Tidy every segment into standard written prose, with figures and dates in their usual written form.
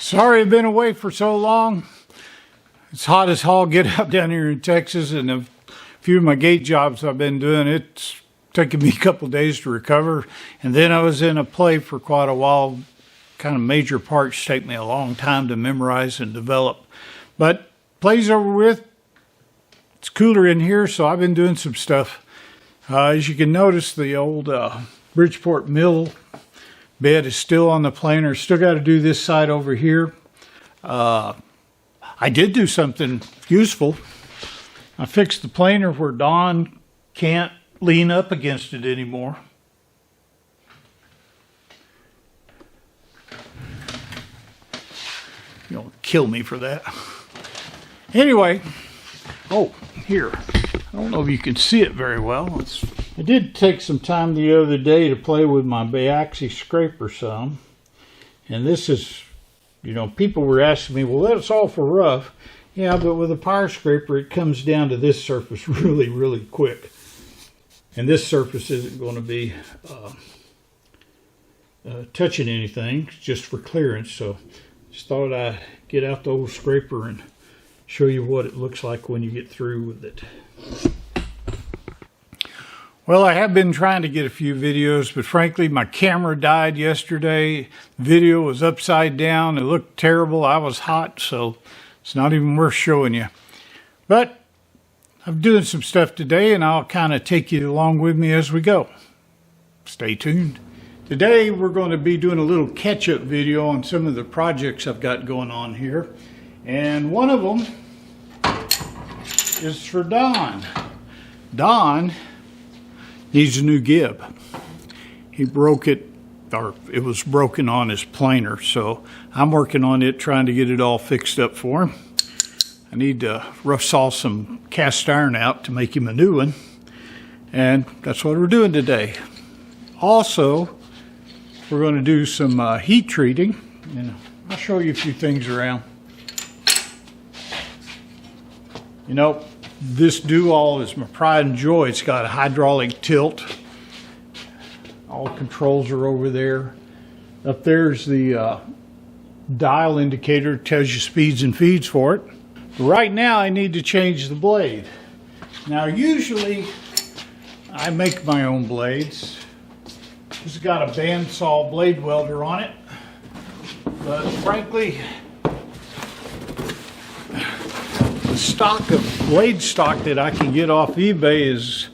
Sorry I've been away for so long. It's hot as hell get out down here in Texas, and a few of my gate jobs I've been doing, it's taken me a couple days to recover. And then I was in a play for quite a while. Kind of major parts take me a long time to memorize and develop. But play's over with. It's cooler in here, so I've been doing some stuff. As you can notice, the old Bridgeport mill bed is still on the planer. Still got to do this side over here. I did do something useful. I fixed the planer where Don can't lean up against it anymore. You'll kill me for that. Anyway, oh, here. I don't know if you can see it very well. I did take some time the other day to play with my Biaxi scraper some. And this is, you know, people were asking me, well, that's awful rough. Yeah, but with a power scraper, it comes down to this surface really, really quick. And this surface isn't going to be touching anything, just for clearance. So just thought I'd get out the old scraper and show you what it looks like when you get through with it. Well, I have been trying to get a few videos, but frankly, my camera died yesterday. Video was upside down. It looked terrible. I was hot, so it's not even worth showing you. But I'm doing some stuff today, and I'll kind of take you along with me as we go. Stay tuned. Today, we're going to be doing a little catch-up video on some of the projects I've got going on here. And one of them is for Don. Don needs a new gib. He broke it, or it was broken on his planer, so I'm working on it, trying to get it all fixed up for him. I need to rough saw some cast iron out to make him a new one, and that's what we're doing today. Also, we're going to do some heat treating, and I'll show you a few things around. You know, this do-all is my pride and joy. It's got a hydraulic tilt. All controls are over there. Up there's the dial indicator, tells you speeds and feeds for it. But right now I need to change the blade. Now usually I make my own blades. This has got a bandsaw blade welder on it. But frankly, the stock of blade stock that I can get off eBay has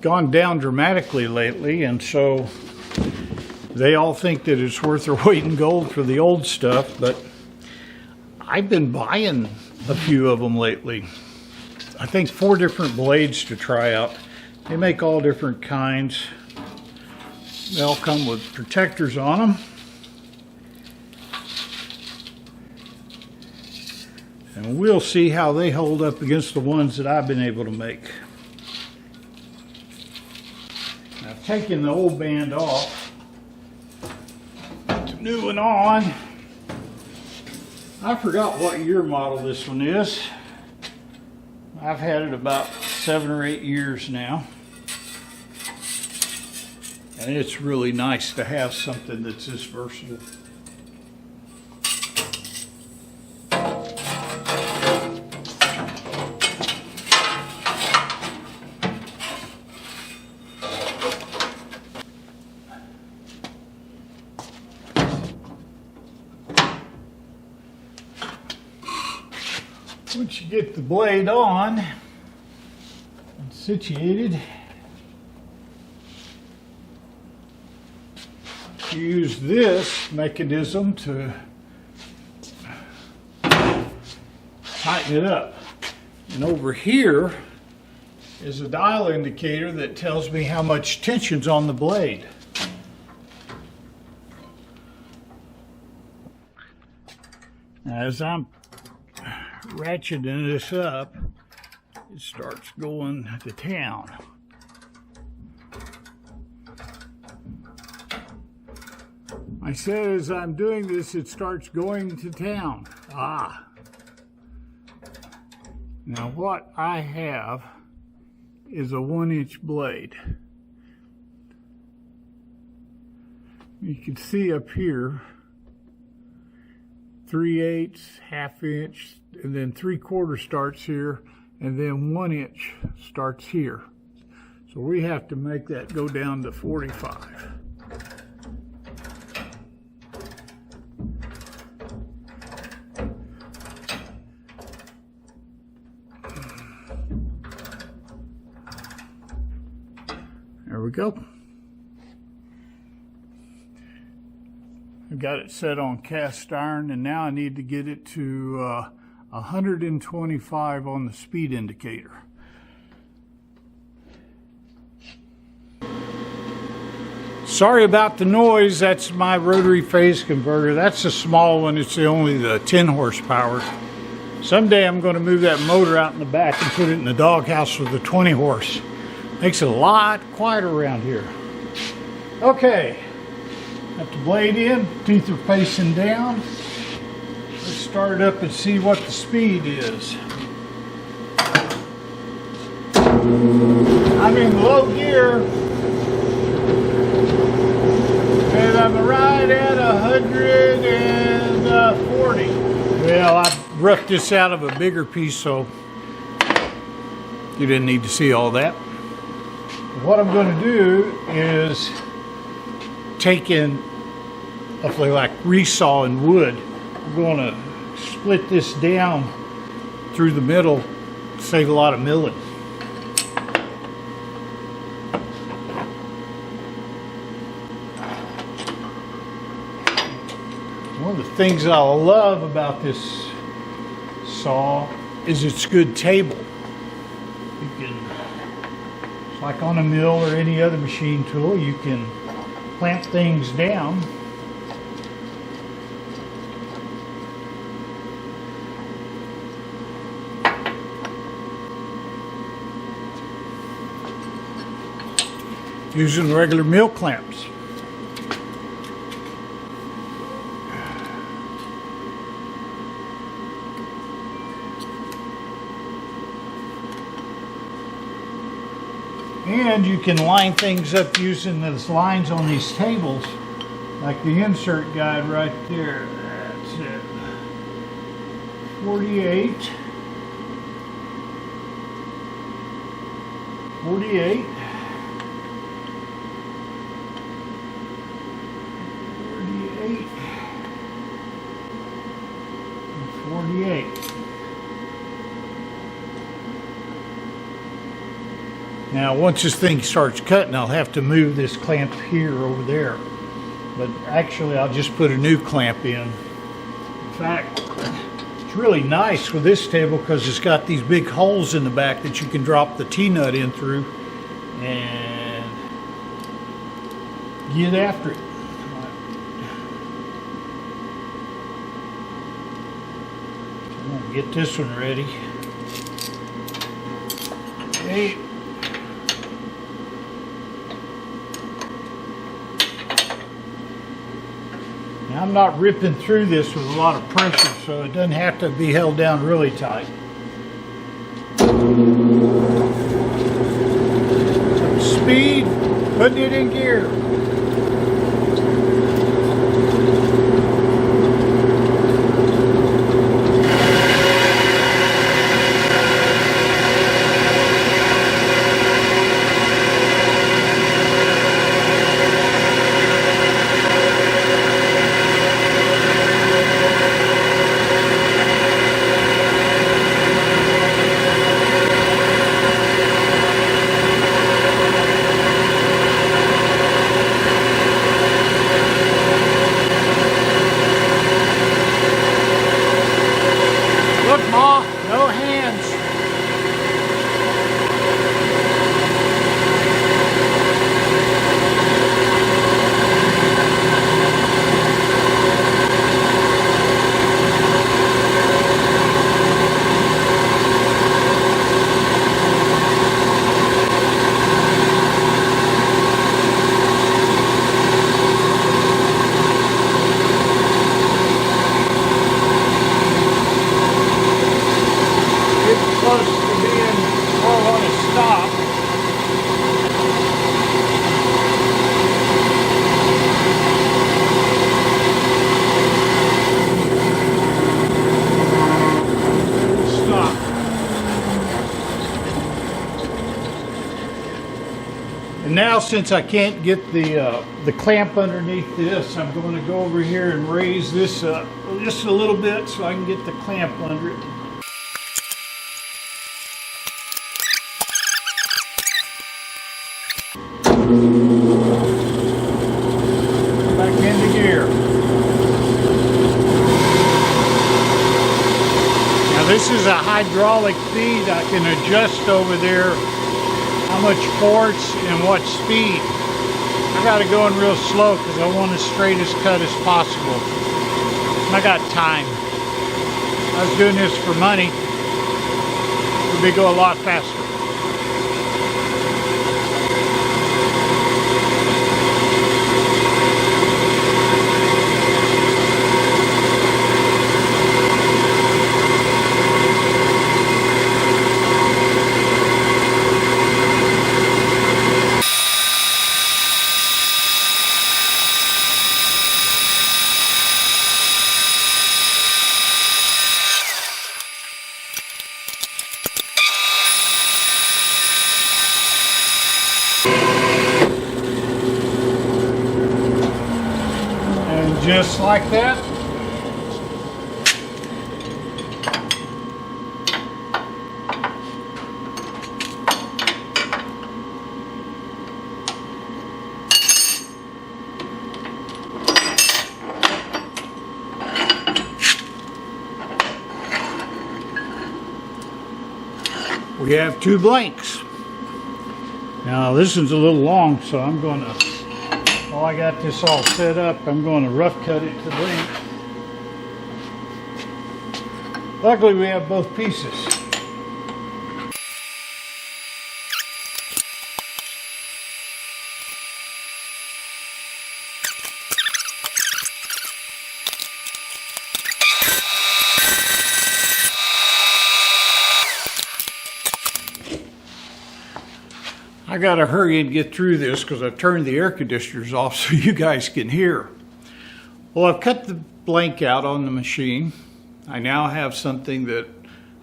gone down dramatically lately, and so they all think that it's worth their weight in gold for the old stuff, but I've been buying a few of them lately. I think 4 different blades to try out. They make all different kinds. They all come with protectors on them. And we'll see how they hold up against the ones that I've been able to make. Now, I've taken the old band off, put the new one on. I forgot what year model this one is. I've had it about 7 or 8 years now. And it's really nice to have something that's this versatile. Once you get the blade on and situated, you use this mechanism to tighten it up. And over here is a dial indicator that tells me how much tension's on the blade. As I'm ratcheting this up, it starts going to town. I said as I'm doing this, it starts going to town. Ah. Now what I have is a 1-inch blade. You can see up here 3/8, ½ inch, and then 3/4 starts here, and then 1 inch starts here. So we have to make that go down to 45. There we go. I've got it set on cast iron, and now I need to get it to 125 on the speed indicator. Sorry about the noise. That's my rotary phase converter. That's a small one. It's only the 10 horsepower. Someday I'm going to move that motor out in the back and put it in the doghouse with the 20 horse. Makes it a lot quieter around here. Okay, got the blade in, teeth are facing down. Let's start it up and see what the speed is. I'm in low gear, and I'm right at 140. Well, I roughed this out of a bigger piece, so you didn't need to see all that. What I'm going to do is take in, hopefully like resawing wood, I'm going to split this down through the middle, save a lot of milling. One of the things I love about this saw is its good table. You can, it's like on a mill or any other machine tool, you can clamp things down. Using regular mill clamps. And you can line things up using those lines on these tables, like the insert guide right there. That's it. 48. 48. 48. 48. Now, once this thing starts cutting, I'll have to move this clamp here over there. But actually, I'll just put a new clamp in. In fact, it's really nice with this table because it's got these big holes in the back that you can drop the T-nut in through and get after it. I'm going to get this one ready. Okay. I'm not ripping through this with a lot of pressure, so it doesn't have to be held down really tight. Speed, putting it in gear. And now, since I can't get the clamp underneath this, I'm going to go over here and raise this up just a little bit so I can get the clamp under it. Back into gear. Now this is a hydraulic feed. I can adjust over there how much force and what speed. I got it going real slow because I want as straight as cut as possible. I got time. I was doing this for money. It would go a lot faster. Just like that. We have 2 blanks. Now this one's a little long, so I'm going to, while I got this all set up, I'm going to rough cut it to length. Luckily we have both pieces. I gotta hurry and get through this because I've turned the air conditioners off so you guys can hear. Well, I've cut the blank out on the machine. I now have something that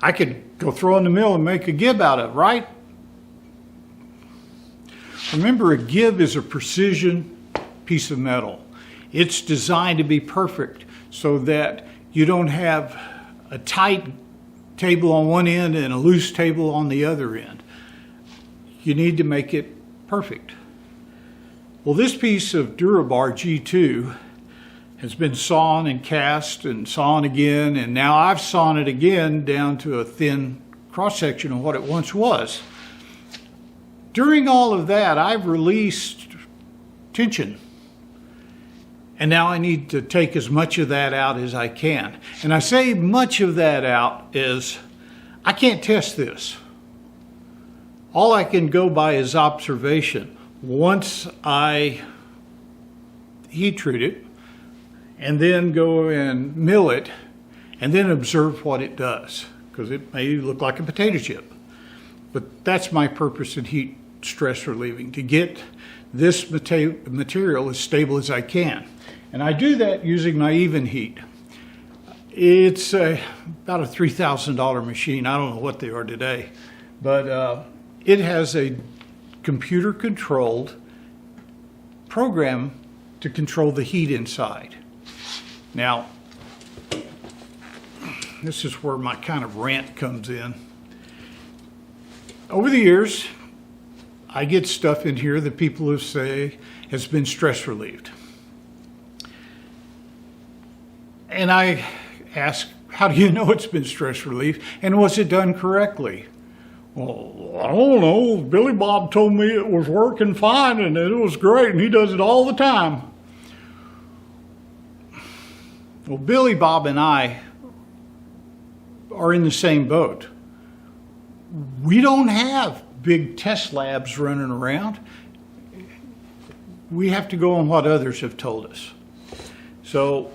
I could go throw in the mill and make a gib out of, right? Remember, a gib is a precision piece of metal. It's designed to be perfect so that you don't have a tight table on one end and a loose table on the other end. You need to make it perfect. Well, this piece of Durabar G2 has been sawn and cast and sawn again, and now I've sawn it again down to a thin cross-section of what it once was. During all of that, I've released tension. And now I need to take as much of that out as I can. And I say much of that out is, I can't test this. All I can go by is observation. Once I heat treat it, and then go and mill it, and then observe what it does, because it may look like a potato chip. But that's my purpose in heat stress relieving, to get this material as stable as I can. And I do that using my even heat. It's about a $3,000 machine. I don't know what they are today, but it has a computer-controlled program to control the heat inside. Now, this is where my kind of rant comes in. Over the years, I get stuff in here that people have say has been stress relieved. And I ask, how do you know it's been stress relieved? And was it done correctly? Well, I don't know. Billy Bob told me it was working fine and that it was great, and he does it all the time. Well, Billy Bob and I are in the same boat. We don't have big test labs running around. We have to go on what others have told us. So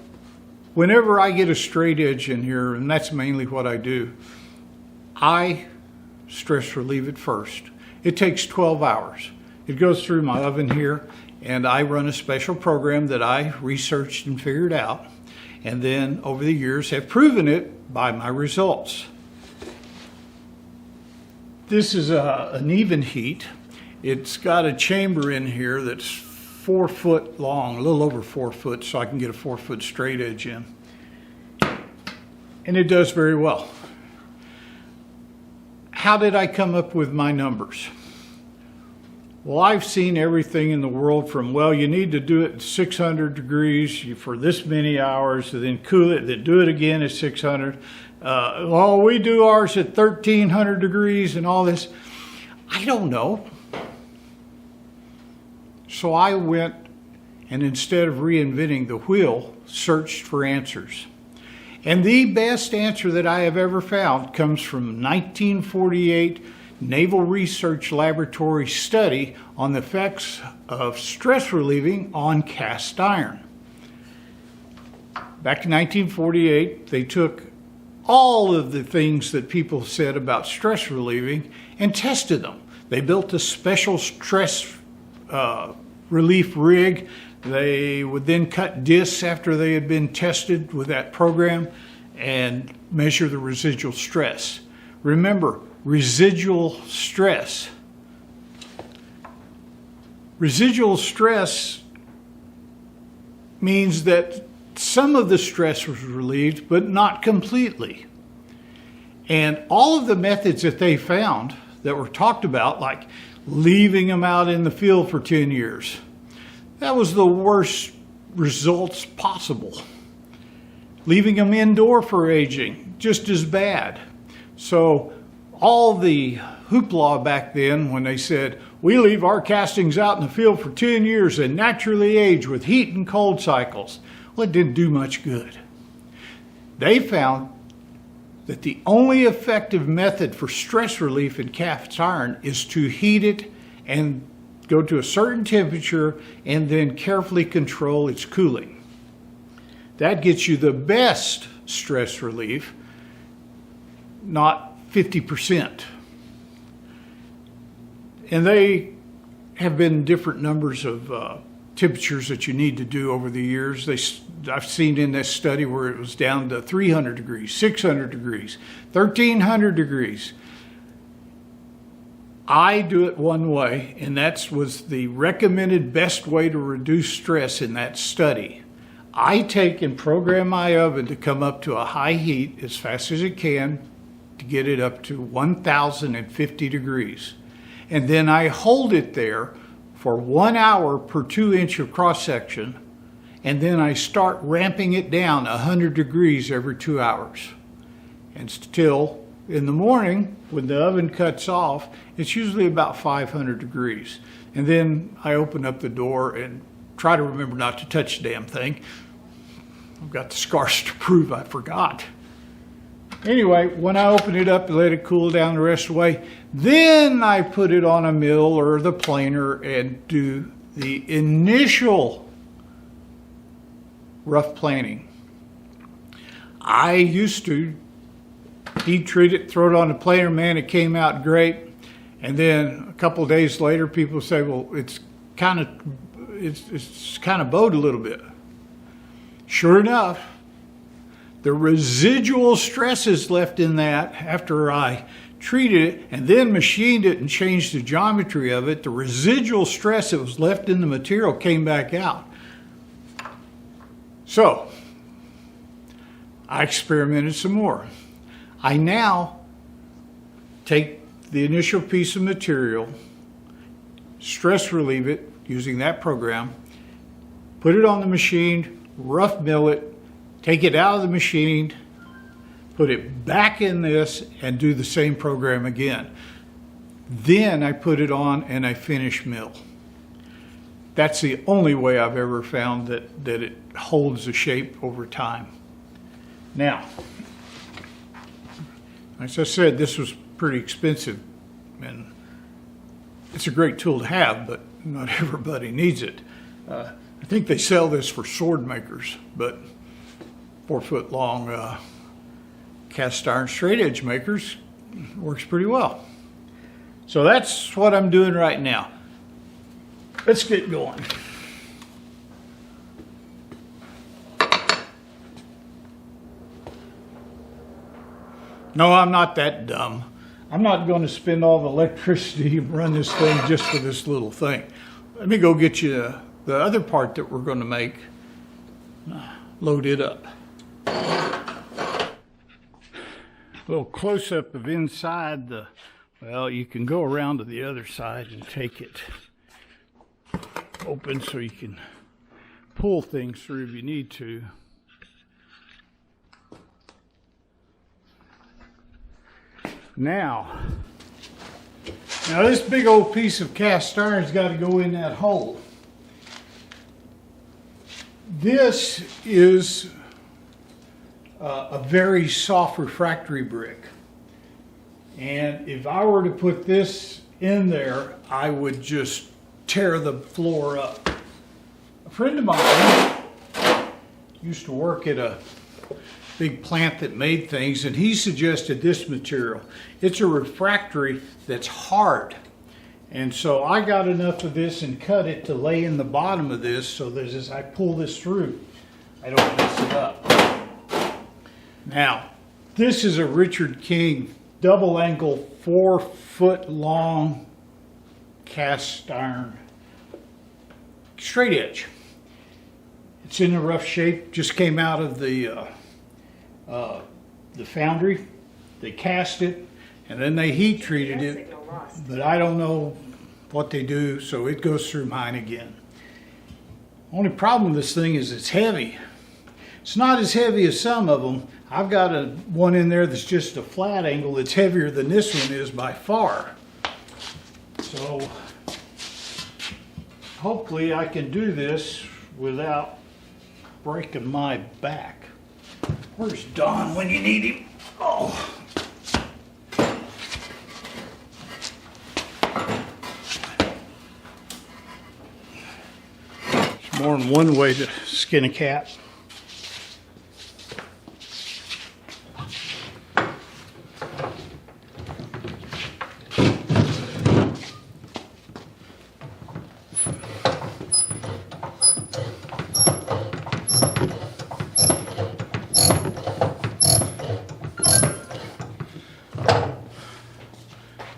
whenever I get a straight edge in here, and that's mainly what I do, I stress relieve it first. It takes 12 hours. It goes through my oven here, and I run a special program that I researched and figured out, and then over the years have proven it by my results. This is an even heat, It's got a chamber in here that's 4 foot long, a little over 4 foot, so I can get a 4 foot straight edge in. And it does very well. How did I come up with my numbers? Well, I've seen everything in the world from, well, you need to do it at 600 degrees for this many hours, and then cool it, then do it again at 600. Well, we do ours at 1300 degrees and all this. I don't know. So I went and instead of reinventing the wheel, searched for answers. And the best answer that I have ever found comes from 1948 Naval Research Laboratory study on the effects of stress relieving on cast iron. Back in 1948, they took all of the things that people said about stress relieving and tested them. They built a special stress relief rig. They would then cut discs after they had been tested with that program and measure the residual stress. Remember, residual stress. Residual stress means that some of the stress was relieved, but not completely. And all of the methods that they found that were talked about, like leaving them out in the field for 10 years, that was the worst results possible. Leaving them indoor for aging, just as bad. So all the hoopla back then when they said, we leave our castings out in the field for 10 years and naturally age with heat and cold cycles, well, it didn't do much good. They found that the only effective method for stress relief in cast iron is to heat it and go to a certain temperature and then carefully control its cooling. That gets you the best stress relief, not 50%. And they have been different numbers of temperatures that you need to do over the years. I've seen in this study where it was down to 300 degrees, 600 degrees, 1300 degrees. I do it one way, and that was the recommended best way to reduce stress in that study. I take and program my oven to come up to a high heat as fast as it can to get it up to 1050 degrees. And then I hold it there for 1 hour per 2 inch of cross section, and then I start ramping it down 100 degrees every 2 hours. And still, in the morning, when the oven cuts off, it's usually about 500 degrees. And then I open up the door and try to remember not to touch the damn thing. I've got the scars to prove I forgot. Anyway, when I open it up and let it cool down the rest of the way, then I put it on a mill or the planer and do the initial rough planing. I used to heat treat it, throw it on the planer, man, it came out great. And then a couple of days later, people say, well, it's kind of bowed a little bit. Sure enough, the residual stresses left in that after I treated it and then machined it and changed the geometry of it, the residual stress that was left in the material came back out. So I experimented some more. I now take the initial piece of material, stress relieve it using that program, put it on the machine, rough mill it, take it out of the machine, put it back in this, and do the same program again. Then I put it on and I finish mill. That's the only way I've ever found that it holds the shape over time. Now, as I said, this was pretty expensive, and it's a great tool to have, but not everybody needs it. I think they sell this for sword makers, but 4 foot long cast iron straight edge makers works pretty well. So that's what I'm doing right now. Let's get going. No, I'm not that dumb. I'm not going to spend all the electricity and run this thing just for this little thing. Let me go get you the other part that we're going to make. Load it up. A little close-up of inside the, well, you can go around to the other side and take it open so you can pull things through if you need to. Now this big old piece of cast iron's got to go in that hole. This is a very soft refractory brick. And if I were to put this in there, I would just tear the floor up. A friend of mine used to work at a big plant that made things, and he suggested this material. It's a refractory that's hard. And so I got enough of this and cut it to lay in the bottom of this so that as I pull this through, I don't mess it up. Now, this is a Richard King double angle 4-foot long cast iron straight edge. It's in a rough shape, just came out of the foundry. They cast it and then they heat treated it, but I don't know what they do, so it goes through mine again. Only problem with this thing is it's heavy. It's not as heavy as some of them. I've got one in there that's just a flat angle that's heavier than this one is by far. So hopefully I can do this without breaking my back. Where's Don when you need him? Oh. There's more than one way to skin a cat.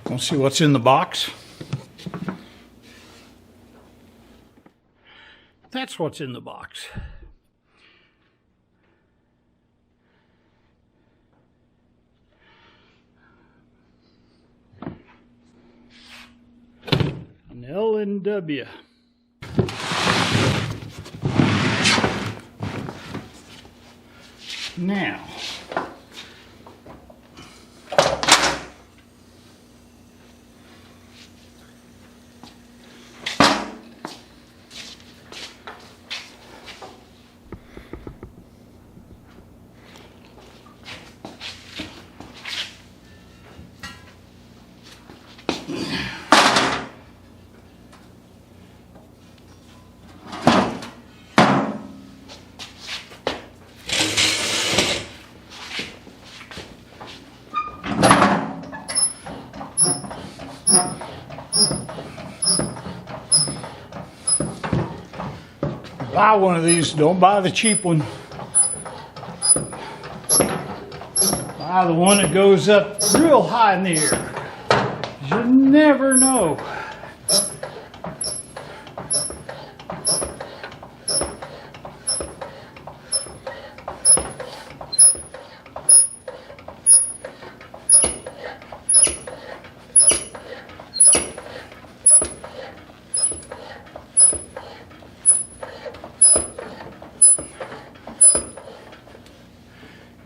Want to see what's in the box? That's what's in the box. An L&W. Now, buy one of these, don't buy the cheap one. Buy the one that goes up real high in the air. You never know.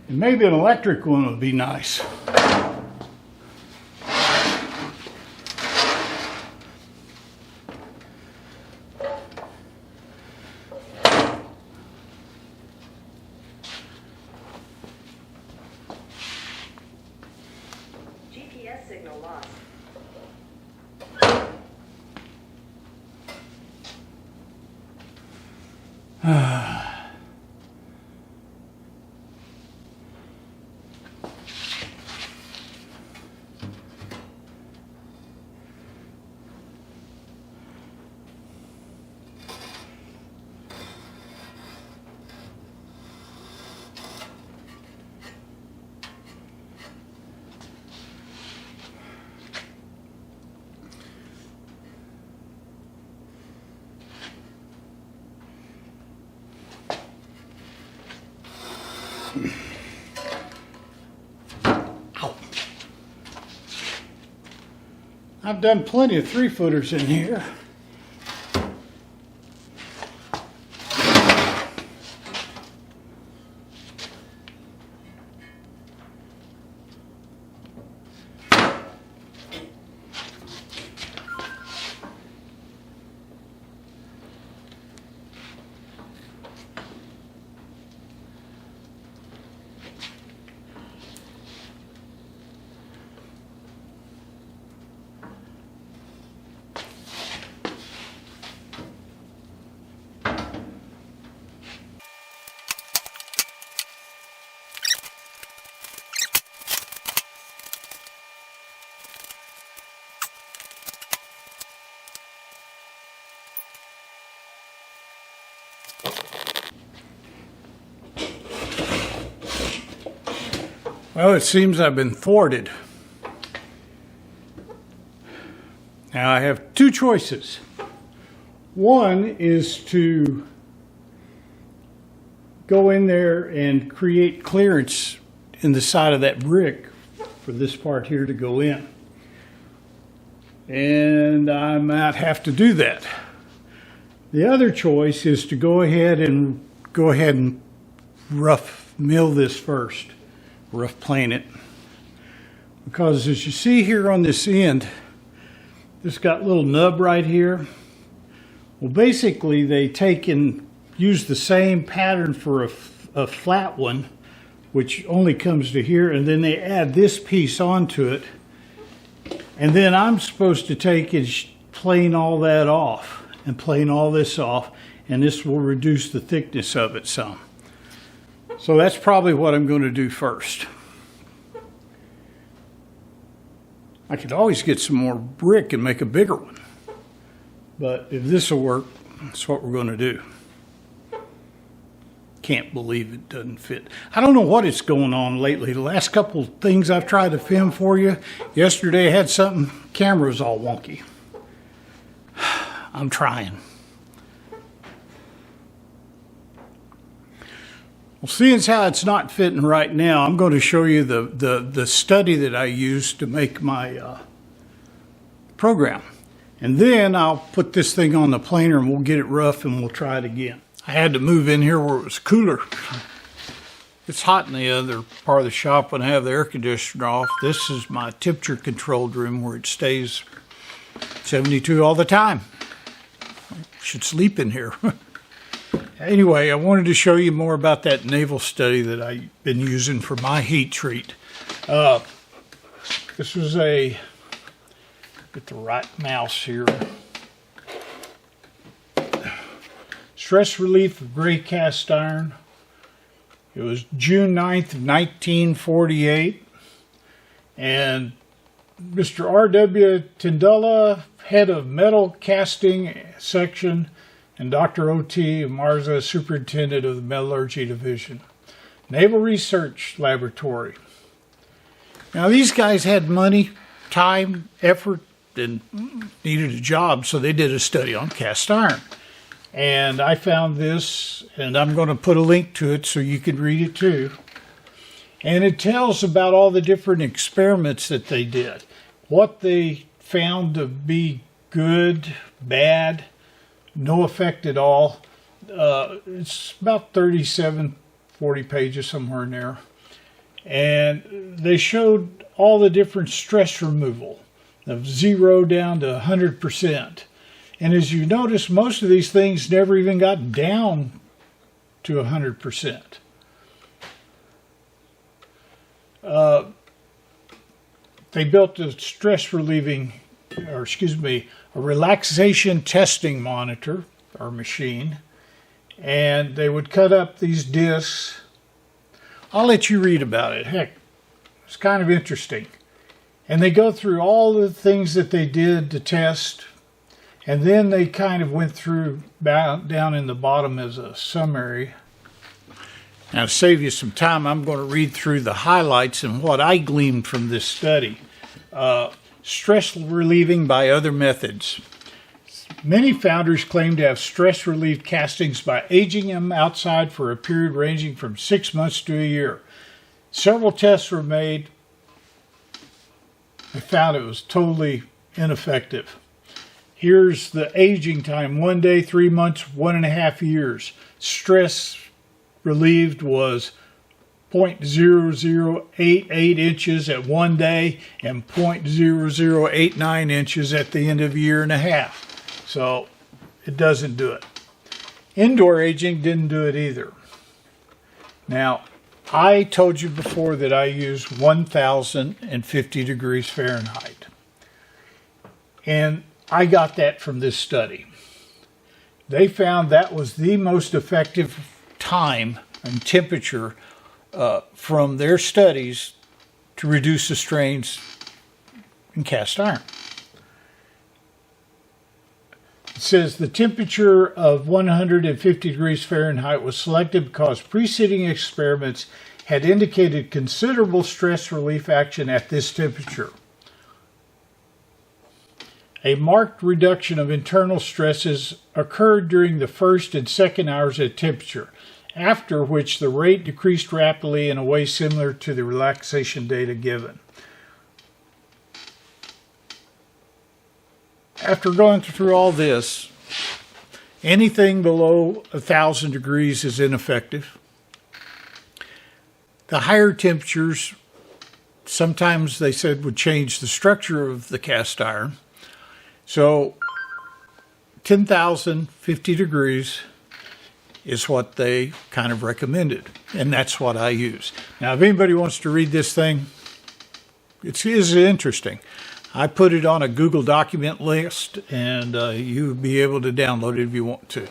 Maybe an electric one would be nice. GPS signal lost. Ow. I've done plenty of 3-footers in here. Well, it seems I've been thwarted. Now I have two choices. One is to go in there and create clearance in the side of that brick for this part here to go in. And I might have to do that. The other choice is to go ahead and rough mill this first. Rough plane it, because as you see here on this end, it's got a little nub right here. Well, basically they take and use the same pattern for a flat one, which only comes to here, and then they add this piece onto it, and then I'm supposed to take and plane all that off and plane all this off, and this will reduce the thickness of it some. So that's probably what I'm going to do first. I could always get some more brick and make a bigger one. But if this will work, that's what we're going to do. Can't believe it doesn't fit. I don't know what is going on lately. The last couple things I've tried to film for you. Yesterday I had something, camera was all wonky. I'm trying. Well, seeing as how it's not fitting right now, I'm going to show you the study that I used to make my program. And then I'll put this thing on the planer and we'll get it rough and we'll try it again. I had to move in here where it was cooler. It's hot in the other part of the shop when I have the air conditioner off. This is my temperature controlled room where it stays 72 all the time. I should sleep in here. Anyway, I wanted to show you more about that Naval study that I've been using for my heat treat. This was get the right mouse here. Stress relief of gray cast iron. It was June 9th of 1948. And Mr. R.W. Tindella, head of metal casting section, and Dr. O.T. Marza, superintendent of the metallurgy division. Naval Research Laboratory. Now these guys had money, time, effort, and needed a job, so they did a study on cast iron. And I found this, and I'm going to put a link to it so you can read it too. And it tells about all the different experiments that they did. What they found to be good, bad, no effect at all. It's about 37, 40 pages, somewhere in there. And they showed all the different stress removal, of 0 down to 100%. And as you notice, most of these things never even got down to 100%. They built a a relaxation testing monitor or machine, and they would cut up these discs. I'll let you read about it. Heck, it's kind of interesting. And they go through all the things that they did to test, and then they kind of went through down in the bottom as a summary. Now, to save you some time, I'm going to read through the highlights and what I gleaned from this study. Stress relieving by other methods. Many founders claim to have stress-relieved castings by aging them outside for a period ranging from 6 months to a year. Several tests were made. They found it was totally ineffective. Here's the aging time: 1 day, 3 months, 1.5 years. Stress relieved was 0.0088 inches at 1 day and 0.0089 inches at the end of a year and a half. So it doesn't do it. Indoor aging didn't do it either. Now, I told you before that I use 1050 degrees Fahrenheit. And I got that from this study. They found that was the most effective time and temperature from their studies to reduce the strains in cast iron. It says the temperature of 150 degrees Fahrenheit was selected because preceding experiments had indicated considerable stress relief action at this temperature. A marked reduction of internal stresses occurred during the first and second hours at temperature, after which the rate decreased rapidly in a way similar to the relaxation data given. After going through all this, anything below 1,000 degrees is ineffective. The higher temperatures, sometimes they said, would change the structure of the cast iron. So 10,050 degrees is what they kind of recommended, and that's what I use. Now, if anybody wants to read this thing, it is interesting. I put it on a Google document list, and you'll be able to download it if you want to.